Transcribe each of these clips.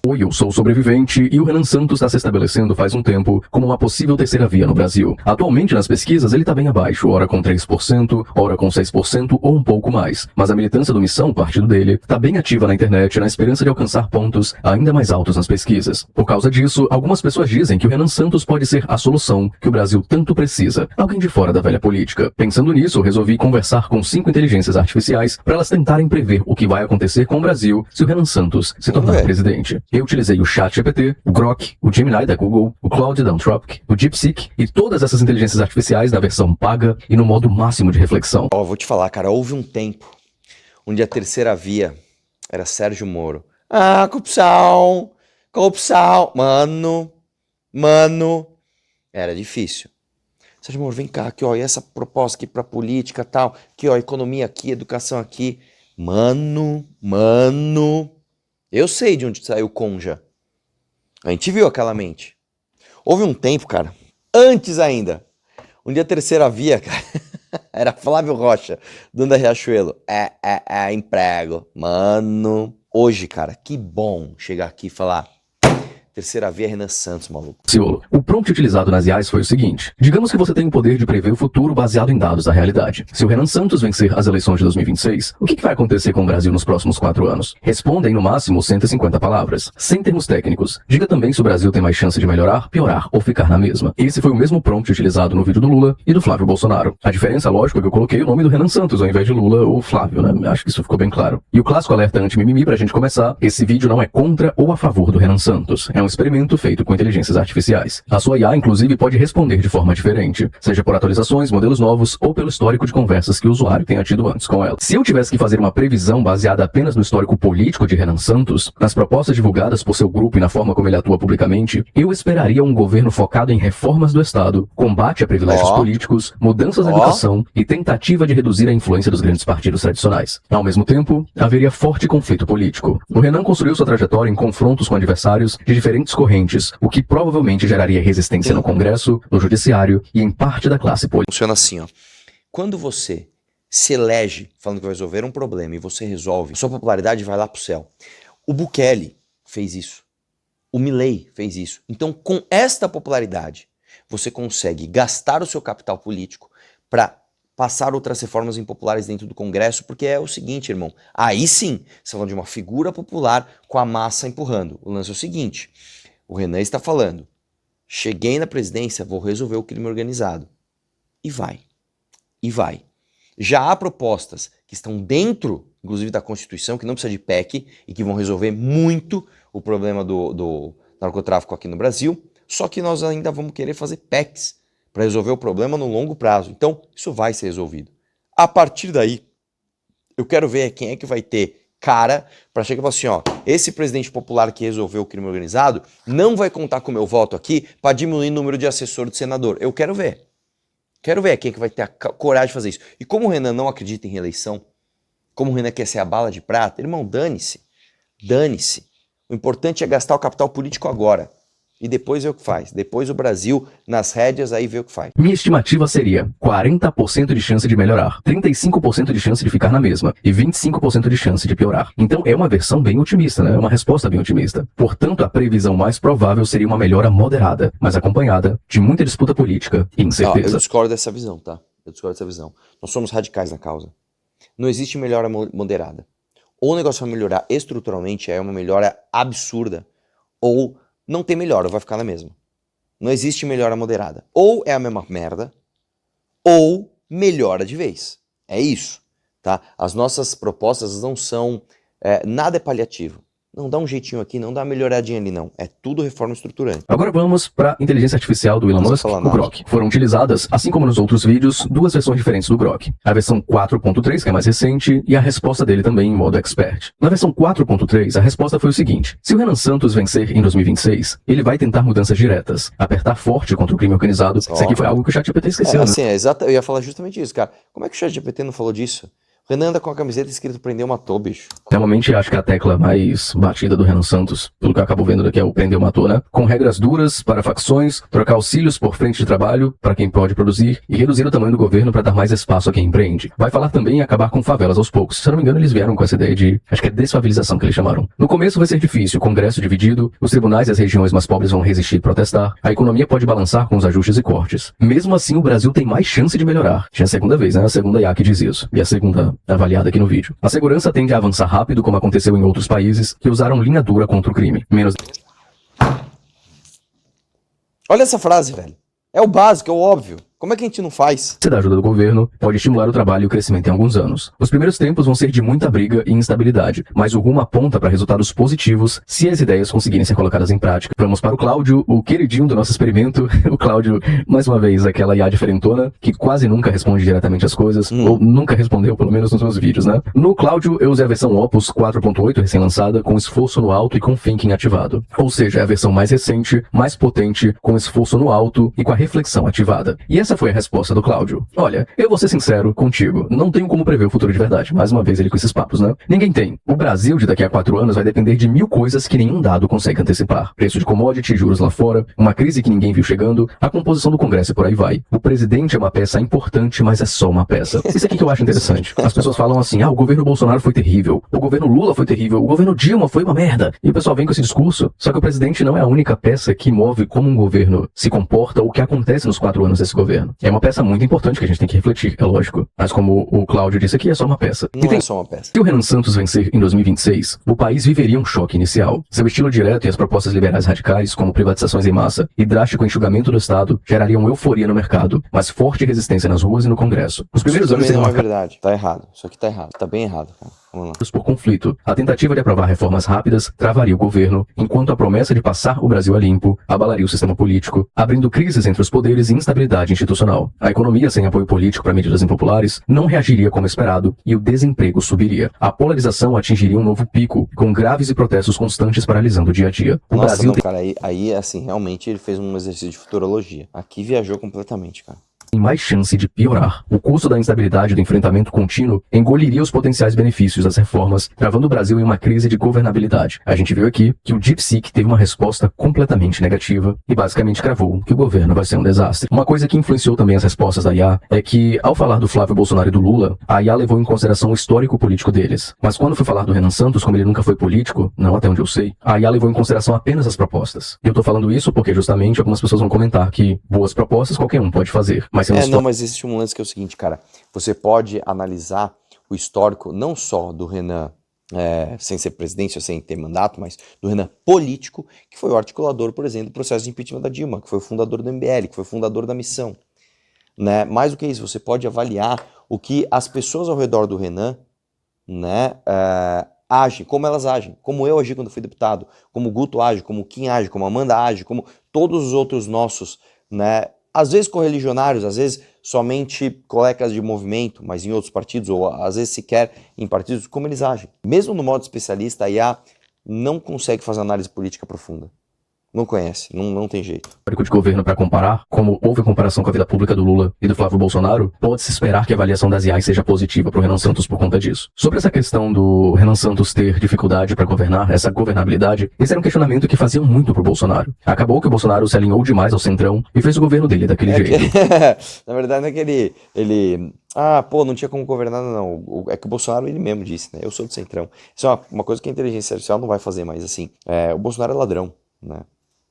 Oi, eu sou o sobrevivente e o Renan Santos está se estabelecendo faz um tempo como uma possível terceira via no Brasil. Atualmente nas pesquisas ele está bem abaixo, ora com 3%, ora com 6% ou um pouco mais. Mas a militância do Missão, partido dele, está bem ativa na internet na esperança de alcançar pontos ainda mais altos nas pesquisas. Por causa disso, algumas pessoas dizem que o Renan Santos pode ser a solução que o Brasil tanto precisa, alguém de fora da velha política. Pensando nisso, resolvi conversar com 5 inteligências artificiais para elas tentarem prever o que vai acontecer com o Brasil se o Renan Santos se tornar presidente. Eu utilizei o ChatGPT, o Grok, o Gemini da Google, o Claude da Anthropic, o DeepSeek e todas essas inteligências artificiais na versão paga e no modo máximo de reflexão. Vou te falar, cara, houve um tempo onde a terceira via era Sérgio Moro. Ah, corrupção, mano, era difícil. Sérgio Moro, vem cá, aqui ó, e essa proposta aqui pra política tal, aqui ó, economia aqui, educação aqui. Mano, eu sei de onde saiu o Conja. A gente viu aquela mente. Houve um tempo, cara, antes ainda, onde a terceira via, cara, era Flávio Rocha, dando a Riachuelo. Emprego. Mano, hoje, cara, que bom chegar aqui e falar... Terceira via Renan Santos, maluco. O prompt utilizado nas IAs foi o seguinte. Digamos que você tem o poder de prever o futuro baseado em dados da realidade. Se o Renan Santos vencer as eleições de 2026, o que vai acontecer com o Brasil nos próximos 4 anos? Responda em no máximo 150 palavras, sem termos técnicos. Diga também se o Brasil tem mais chance de melhorar, piorar ou ficar na mesma. Esse foi o mesmo prompt utilizado no vídeo do Lula e do Flávio Bolsonaro. A diferença, lógico, é que eu coloquei o nome do Renan Santos ao invés de Lula ou Flávio, né? Acho que isso ficou bem claro. E o clássico alerta anti-mimimi pra gente começar. Esse vídeo não é contra ou a favor do Renan Santos. É um experimento feito com inteligências artificiais. A sua IA, inclusive, pode responder de forma diferente, seja por atualizações, modelos novos ou pelo histórico de conversas que o usuário tenha tido antes com ela. Se eu tivesse que fazer uma previsão baseada apenas no histórico político de Renan Santos, nas propostas divulgadas por seu grupo e na forma como ele atua publicamente, eu esperaria um governo focado em reformas do Estado, combate a privilégios políticos, mudanças na educação e tentativa de reduzir a influência dos grandes partidos tradicionais. Ao mesmo tempo, haveria forte conflito político. O Renan construiu sua trajetória em confrontos com adversários de diferentes correntes, o que provavelmente geraria resistência no Congresso, no Judiciário e em parte da classe política. Funciona assim, ó. Quando você se elege falando que vai resolver um problema e você resolve, sua popularidade vai lá pro céu. O Bukele fez isso. O Milei fez isso. Então, com esta popularidade, você consegue gastar o seu capital político para passar outras reformas impopulares dentro do Congresso, porque é o seguinte, irmão, aí sim, você fala de uma figura popular com a massa empurrando. O lance é o seguinte... O Renan está falando, cheguei na presidência, vou resolver o crime organizado. E vai. Já há propostas que estão dentro, inclusive da Constituição, que não precisa de PEC e que vão resolver muito o problema do narcotráfico aqui no Brasil, só que nós ainda vamos querer fazer PECs para resolver o problema no longo prazo. Então, isso vai ser resolvido. A partir daí, eu quero ver quem é que vai ter cara para chegar e falar assim, ó, esse presidente popular que resolveu o crime organizado não vai contar com o meu voto aqui para diminuir o número de assessor do senador. Eu quero ver. Quero ver quem é que vai ter a coragem de fazer isso. E como o Renan não acredita em reeleição, como o Renan quer ser a bala de prata, irmão, dane-se. Dane-se. O importante é gastar o capital político agora. E depois vê o que faz. Depois o Brasil, nas rédeas, aí vê o que faz. Minha estimativa seria 40% de chance de melhorar, 35% de chance de ficar na mesma e 25% de chance de piorar. Então é uma versão bem otimista, né? É uma resposta bem otimista. Portanto, a previsão mais provável seria uma melhora moderada, mas acompanhada de muita disputa política e incerteza. Eu discordo dessa visão, tá? Eu discordo dessa visão. Nós somos radicais na causa. Não existe melhora moderada. Ou o negócio vai melhorar estruturalmente, é uma melhora absurda, ou não tem melhora, vai ficar na mesma. Não existe melhora moderada. Ou é a mesma merda, ou melhora de vez. É isso, tá? As nossas propostas não são... nada é paliativo. Não dá um jeitinho aqui, não dá uma melhoradinha ali, não. É tudo reforma estruturante. Agora vamos para a inteligência artificial do Elon Musk, o Grok. Foram utilizadas, assim como nos outros vídeos, 2 versões diferentes do Grok. A versão 4.3, que é mais recente, e a resposta dele também em modo expert. Na versão 4.3, a resposta foi o seguinte. Se o Renan Santos vencer em 2026, ele vai tentar mudanças diretas, apertar forte contra o crime organizado. Isso aqui foi algo que o ChatGPT esqueceu, né? Assim, é exato. Eu ia falar justamente isso, cara. Como é que o ChatGPT não falou disso? Renan anda com a camiseta escrito prendeu, matou, bicho. Realmente acho que a tecla mais batida do Renan Santos, pelo que eu acabo vendo daqui, é o prendeu, matou, né? Com regras duras para facções, trocar auxílios por frente de trabalho para quem pode produzir e reduzir o tamanho do governo para dar mais espaço a quem empreende. Vai falar também em acabar com favelas aos poucos. Se eu não me engano, eles vieram com essa ideia de, acho que é desfavelização que eles chamaram. No começo vai ser difícil, o Congresso dividido, os tribunais e as regiões mais pobres vão resistir e protestar, a economia pode balançar com os ajustes e cortes. Mesmo assim, o Brasil tem mais chance de melhorar. Tinha a segunda vez, né? A segunda IA que diz isso. E a segunda avaliada aqui no vídeo. A segurança tende a avançar rápido, como aconteceu em outros países que usaram linha dura contra o crime. Menos... Olha essa frase, velho. É o básico, é o óbvio. Como é que a gente não faz? Se da ajuda do governo, pode estimular o trabalho e o crescimento em alguns anos. Os primeiros tempos vão ser de muita briga e instabilidade, mas o rumo aponta para resultados positivos se as ideias conseguirem ser colocadas em prática. Vamos para o Cláudio, o queridinho do nosso experimento. O Cláudio, mais uma vez, aquela IA diferentona, que quase nunca responde diretamente as coisas, ou nunca respondeu, pelo menos nos meus vídeos, né? No Cláudio, eu usei a versão Opus 4.8 recém-lançada, com esforço no alto e com thinking ativado. Ou seja, é a versão mais recente, mais potente, com esforço no alto e com a reflexão ativada. E essa foi a resposta do Cláudio. Olha, eu vou ser sincero contigo, não tenho como prever o futuro de verdade. Mais uma vez ele com esses papos, né? Ninguém tem. O Brasil de daqui a 4 anos vai depender de 1000 coisas que nenhum dado consegue antecipar. Preço de commodity, juros lá fora, uma crise que ninguém viu chegando, a composição do Congresso e por aí vai. O presidente é uma peça importante, mas é só uma peça. Isso aqui que eu acho interessante. As pessoas falam assim, o governo Bolsonaro foi terrível, o governo Lula foi terrível, o governo Dilma foi uma merda. E o pessoal vem com esse discurso. Só que o presidente não é a única peça que move como um governo se comporta ou o que acontece nos 4 anos desse governo. É uma peça muito importante que a gente tem que refletir, é lógico. Mas como o Cláudio disse aqui, é só uma peça. Não é só uma peça. Se o Renan Santos vencer em 2026, o país viveria um choque inicial. Seu estilo direto e as propostas liberais radicais, como privatizações em massa e drástico enxugamento do Estado, gerariam euforia no mercado, mas forte resistência nas ruas e no Congresso. Os primeiros anos seriam não é verdade. Tá errado. Isso aqui tá errado. Tá bem errado, cara. Vamos lá. Por conflito. A tentativa de aprovar reformas rápidas travaria o governo, enquanto a promessa de passar o Brasil a limpo abalaria o sistema político, abrindo crises entre os poderes e instabilidade institucional. A economia sem apoio político para medidas impopulares não reagiria como esperado e o desemprego subiria. A polarização atingiria um novo pico, com graves e protestos constantes paralisando o dia a dia. O Nossa, Brasil não, cara, aí, assim, realmente ele fez um exercício de futurologia. Aqui viajou completamente, cara. tem mais chance de piorar. O custo da instabilidade do enfrentamento contínuo engoliria os potenciais benefícios das reformas, travando o Brasil em uma crise de governabilidade. A gente viu aqui que o DeepSeek teve uma resposta completamente negativa e basicamente cravou que o governo vai ser um desastre. Uma coisa que influenciou também as respostas da IA é que, ao falar do Flávio Bolsonaro e do Lula, a IA levou em consideração o histórico político deles. Mas quando foi falar do Renan Santos, como ele nunca foi político, não até onde eu sei, a IA levou em consideração apenas as propostas. E eu tô falando isso porque justamente algumas pessoas vão comentar que boas propostas qualquer um pode fazer. Mas mas existe um lance que é o seguinte, cara, você pode analisar o histórico não só do Renan, sem ser presidente ou sem ter mandato, mas do Renan político, que foi o articulador, por exemplo, do processo de impeachment da Dilma, que foi o fundador do MBL, que foi o fundador da Missão. Né? Mais do que isso, você pode avaliar o que as pessoas ao redor do Renan, né, agem, como elas agem, como eu agi quando fui deputado, como o Guto age, como o Kim age, como a Amanda age, como todos os outros nossos, né, às vezes correligionários, às vezes somente colegas de movimento, mas em outros partidos, ou às vezes sequer em partidos, como eles agem. Mesmo no modo especialista, a IA não consegue fazer análise política profunda. Não conhece, não tem jeito. De governo para comparar, como houve comparação com a vida pública do Lula e do Flávio Bolsonaro, pode-se esperar que a avaliação das IAs seja positiva para o Renan Santos por conta disso. Sobre essa questão do Renan Santos ter dificuldade para governar, essa governabilidade, esse era um questionamento que faziam muito pro Bolsonaro. Acabou que o Bolsonaro se alinhou demais ao centrão e fez o governo dele daquele jeito. Na verdade não é que ele não tinha como governar, não. É que o Bolsonaro ele mesmo disse, né? Eu sou do centrão. Isso é uma coisa que a inteligência artificial não vai fazer mais, assim. O Bolsonaro é ladrão, né?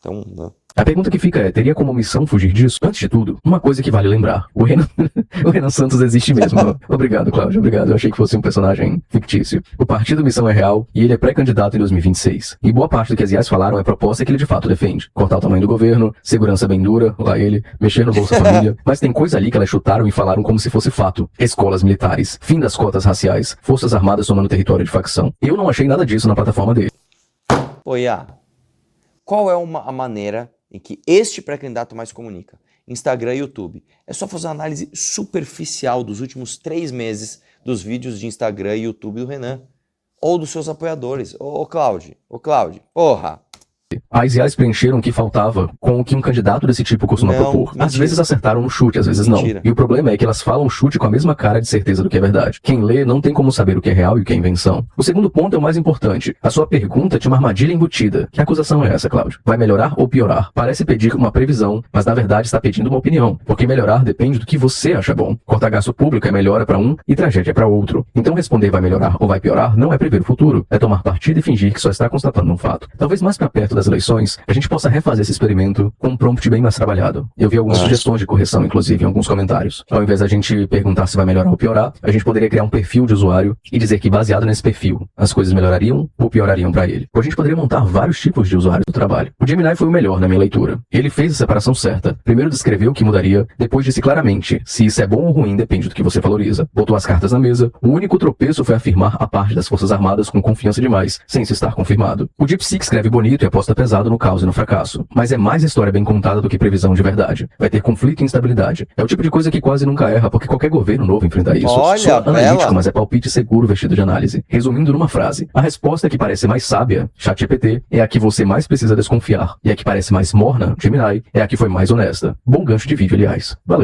Então, não. A pergunta que fica é, teria como missão fugir disso? Antes de tudo, uma coisa que vale lembrar. O Renan Santos existe mesmo. Obrigado, Cláudio. Obrigado. Eu achei que fosse um personagem fictício. O partido Missão é real e ele é pré-candidato em 2026. E boa parte do que as IAs falaram é proposta que ele de fato defende. Cortar o tamanho do governo, segurança bem dura, lá ele, mexer no Bolsa Família. Mas tem coisa ali que elas chutaram e falaram como se fosse fato. Escolas militares, fim das cotas raciais, forças armadas tomando território de facção. Eu não achei nada disso na plataforma dele. Qual é a maneira em que este pré-candidato mais comunica? Instagram e YouTube. É só fazer uma análise superficial dos últimos 3 meses dos vídeos de Instagram e YouTube do Renan. Ou dos seus apoiadores. Ô Cláudio, porra! As IAs preencheram o que faltava com o que um candidato desse tipo costuma Não, propor. Às mentira. vezes acertaram no chute, às vezes Mentira. não. E o problema é que elas falam chute com a mesma cara de certeza do que é verdade. Quem lê não tem como saber o que é real e o que é invenção. O segundo ponto é o mais importante. A sua pergunta tinha uma armadilha embutida. Que acusação é essa, Cláudio? Vai melhorar ou piorar? Parece pedir uma previsão, mas na verdade está pedindo uma opinião. Porque melhorar depende do que você acha bom. Cortar gasto público é melhora para um e tragédia para outro. Então responder vai melhorar ou vai piorar não é prever o futuro. É tomar partido e fingir que só está constatando um fato. Talvez mais para perto das eleições, a gente possa refazer esse experimento com um prompt bem mais trabalhado. Eu vi algumas sugestões de correção, inclusive, em alguns comentários. Ao invés da gente perguntar se vai melhorar ou piorar, a gente poderia criar um perfil de usuário e dizer que, baseado nesse perfil, as coisas melhorariam ou piorariam para ele. Ou a gente poderia montar vários tipos de usuário do trabalho. O Gemini foi o melhor na minha leitura. Ele fez a separação certa. Primeiro descreveu o que mudaria, depois disse claramente se isso é bom ou ruim depende do que você valoriza. Botou as cartas na mesa. O único tropeço foi afirmar a parte das Forças Armadas com confiança demais, sem se estar confirmado. O DeepSeek escreve bonito e aposta pesado no caos e no fracasso. Mas é mais história bem contada do que previsão de verdade. Vai ter conflito e instabilidade. É o tipo de coisa que quase nunca erra, porque qualquer governo novo enfrenta isso. Olha, Só analítico, bela. mas é palpite seguro vestido de análise. Resumindo numa frase, a resposta que parece mais sábia, ChatGPT, é a que você mais precisa desconfiar. E a que parece mais morna, Gemini, é a que foi mais honesta. Bom gancho de vídeo, aliás. Valeu.